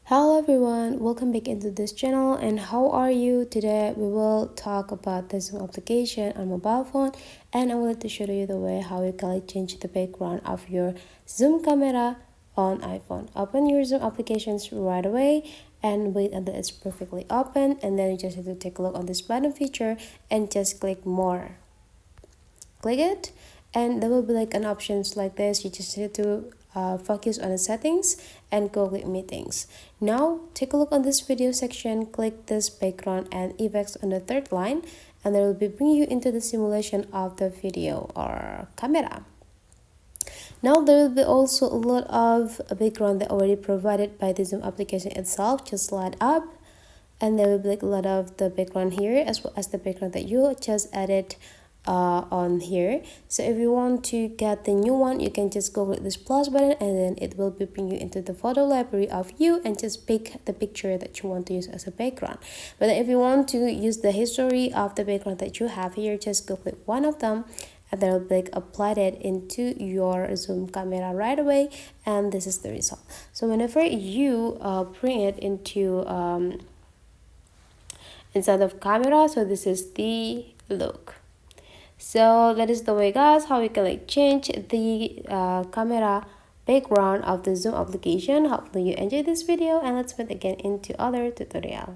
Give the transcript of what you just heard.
Hello everyone, welcome back into this channel. And how are you? Today we will talk about the Zoom application on mobile phone, and I wanted to show you the way how you can change the background of your Zoom camera on iPhone. Open your Zoom applications right away and wait until it's perfectly open, and then you just have to take a look on this button feature and just click more. Click it and there will be like an options like this. You just need to focus on the settings and go with meetings. Now take a look on this video section, click this background and effects on the third line, and that will be bring you into the simulation of the video or camera. Now there will be also a lot of background that already provided by the Zoom application itself. Just slide up and there will be like a lot of the background here, as well as the background that you just added on here. So if you want to get the new one, you can just go with this plus button, and then it will be bring you into the photo library of you and just pick the picture that you want to use as a background. But if you want to use the history of the background that you have here, just go with one of them and then will be like applied it into your Zoom camera right away, and this is the result. So whenever you bring it into inside of camera, so this is the look. So that is the way, guys, how you can like change the camera background of the Zoom application. Hopefully you enjoyed this video, and let's meet again into other tutorial.